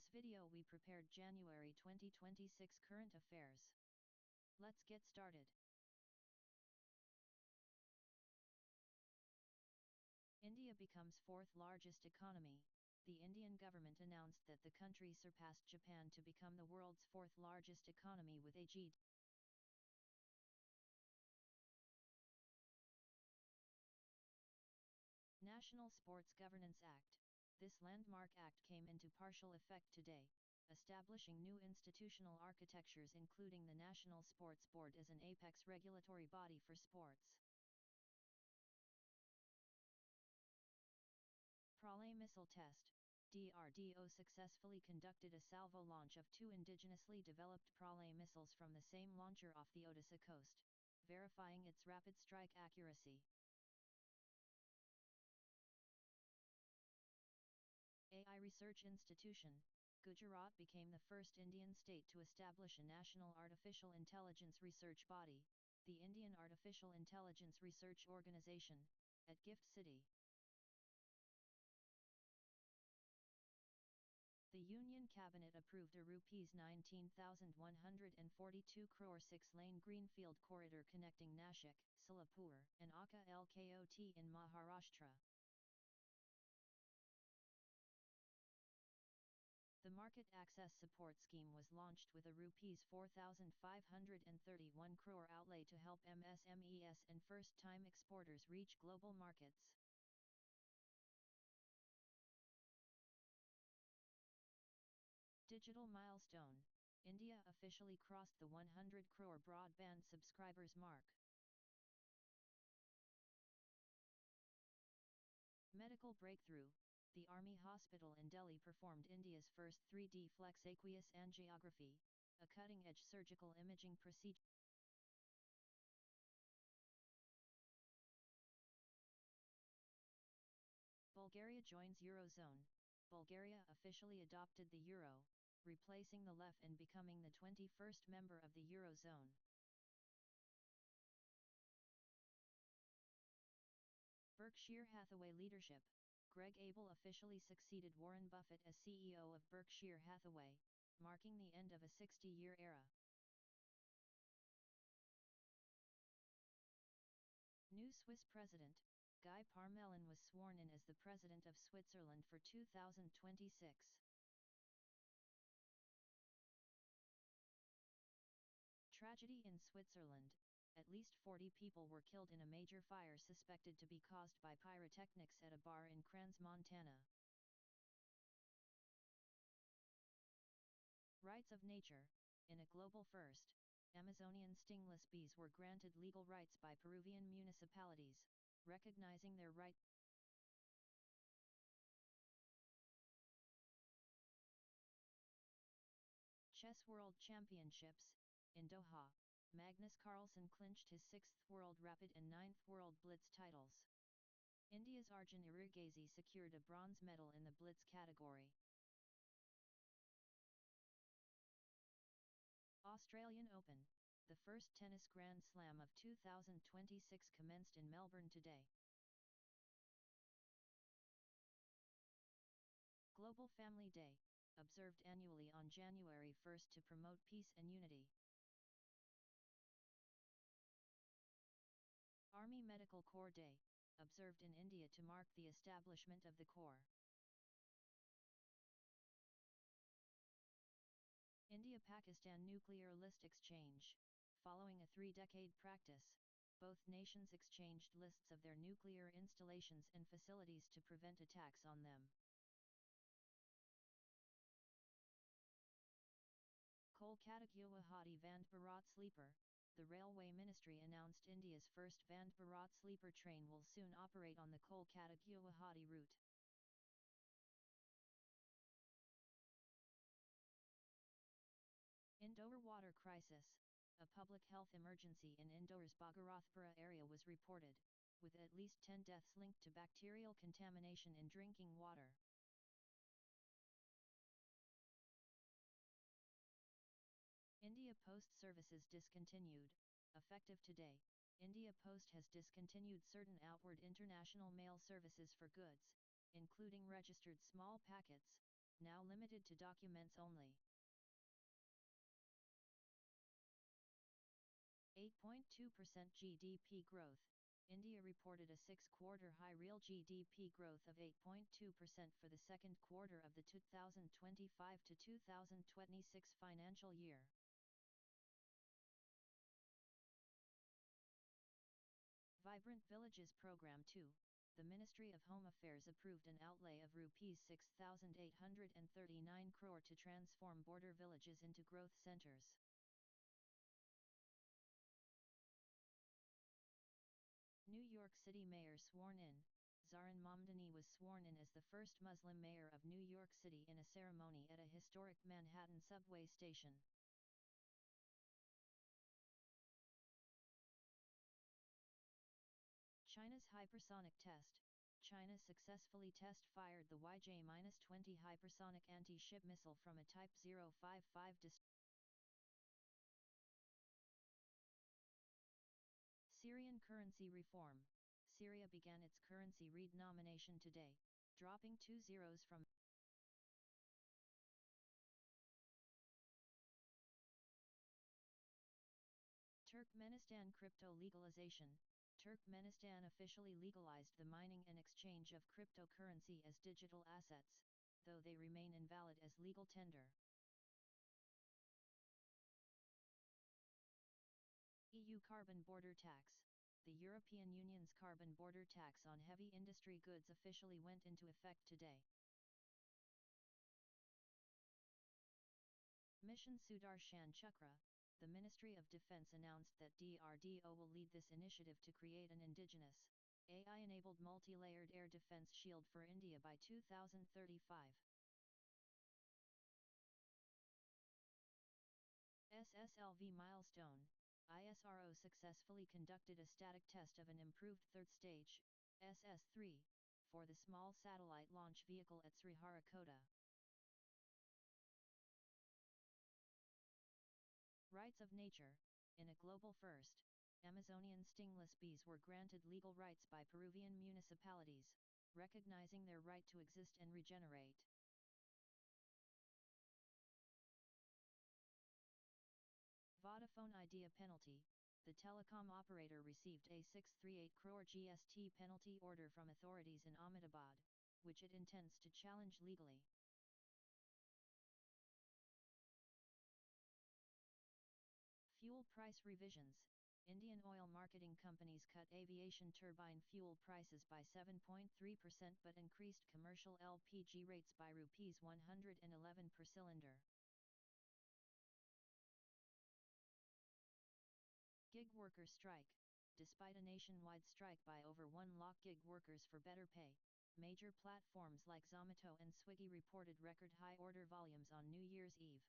this video we prepared January 2026 current affairs. Let's get started. India becomes fourth largest economy. The Indian government announced that the country surpassed Japan to become the world's fourth largest economy with a GDP. National Sports Governance Act. This landmark act came into partial effect today, establishing new institutional architectures including the National Sports Board as an apex regulatory body for sports. Pralay missile test. DRDO successfully conducted a salvo launch of two indigenously developed Pralay missiles from the same launcher off the Odisha coast, verifying its rapid strike accuracy. AI Research Institution. Gujarat became the first Indian state to establish a national artificial intelligence research body, the Indian Artificial Intelligence Research Organisation, at Gift City. The Union Cabinet approved a Rs 19,142 crore 6-lane greenfield corridor connecting Nashik, Solapur and Akka Lkot in Maharashtra. The Market Access Support Scheme was launched with a Rs 4,531 crore outlay to help MSMEs and first-time exporters reach global markets. Digital milestone. India officially crossed the 100 crore broadband subscribers mark. Medical breakthrough. The Army Hospital in Delhi performed India's first 3D flex aqueous angiography, a cutting-edge surgical imaging procedure. Bulgaria joins Eurozone. Bulgaria officially adopted the euro, replacing the leu and becoming the 21st member of the Eurozone. Berkshire Hathaway leadership. Greg Abel officially succeeded Warren Buffett as CEO of Berkshire Hathaway, marking the end of a 60-year era. New Swiss president. Guy Parmelin was sworn in as the President of Switzerland for 2026. Tragedy in Switzerland. At least 40 people were killed in a major fire suspected to be caused by pyrotechnics at a bar in Crans, Montana. Rights of nature. In a global first, Amazonian stingless bees were granted legal rights by Peruvian municipalities, recognizing their right. Chess World Championships. In Doha, Magnus Carlsen clinched his 6th World Rapid and 9th World Blitz titles. India's Arjun Erigasi secured a bronze medal in the Blitz category. Australian Open. The first tennis Grand Slam of 2026 commenced in Melbourne today. Global Family Day, observed annually on January 1 to promote peace and unity. Army Medical Corps Day, observed in India to mark the establishment of the Corps. India-Pakistan nuclear list exchange. Following a 3-decade practice, both nations exchanged lists of their nuclear installations and facilities to prevent attacks on them. Kolkata-Guwahati Vande Bharat Sleeper. The Railway Ministry announced India's first Vande Bharat sleeper train will soon operate on the Kolkata-Guwahati route. Indore water crisis. A public health emergency in Indore's Bhagirathpura area was reported, with at least 10 deaths linked to bacterial contamination in drinking water. India Post services discontinued. Effective today, India Post has discontinued certain outward international mail services for goods, including registered small packets, now limited to documents only. 8.2% GDP growth. India reported a six-quarter high real GDP growth of 8.2% for the second quarter of the 2025 to 2026 financial year. Vibrant Villages Programme 2, the Ministry of Home Affairs approved an outlay of Rs 6,839 crore to transform border villages into growth centres. New York City Mayor sworn in. Zarin Mamdani was sworn in as the first Muslim mayor of New York City in a ceremony at a historic Manhattan subway station. China's hypersonic test. China successfully test-fired the YJ-20 hypersonic anti-ship missile from a Type 055 destroyer. Syrian currency reform. Syria began its currency redenomination today, dropping 2 zeros from Turkmenistan crypto legalization. Turkmenistan officially legalized the mining and exchange of cryptocurrency as digital assets, though they remain invalid as legal tender. EU carbon border tax. The European Union's carbon border tax on heavy industry goods officially went into effect today. Mission Sudarshan Chakra. The Ministry of Defense announced that DRDO will lead this initiative to create an indigenous, AI-enabled multi-layered air defense shield for India by 2035. SSLV milestone. ISRO successfully conducted a static test of an improved third stage, SS-3, for the small satellite launch vehicle at Sriharikota. Rights of nature. In a global first, Amazonian stingless bees were granted legal rights by Peruvian municipalities, recognizing their right to exist and regenerate. Vodafone Idea penalty. The telecom operator received a 638 crore GST penalty order from authorities in Ahmedabad, which it intends to challenge legally. Fuel price revisions. Indian oil marketing companies cut aviation turbine fuel prices by 7.3% but increased commercial LPG rates by Rs 111 per cylinder. Gig worker strike. Despite a nationwide strike by over 1 lakh gig workers for better pay, major platforms like Zomato and Swiggy reported record high order volumes on New Year's Eve.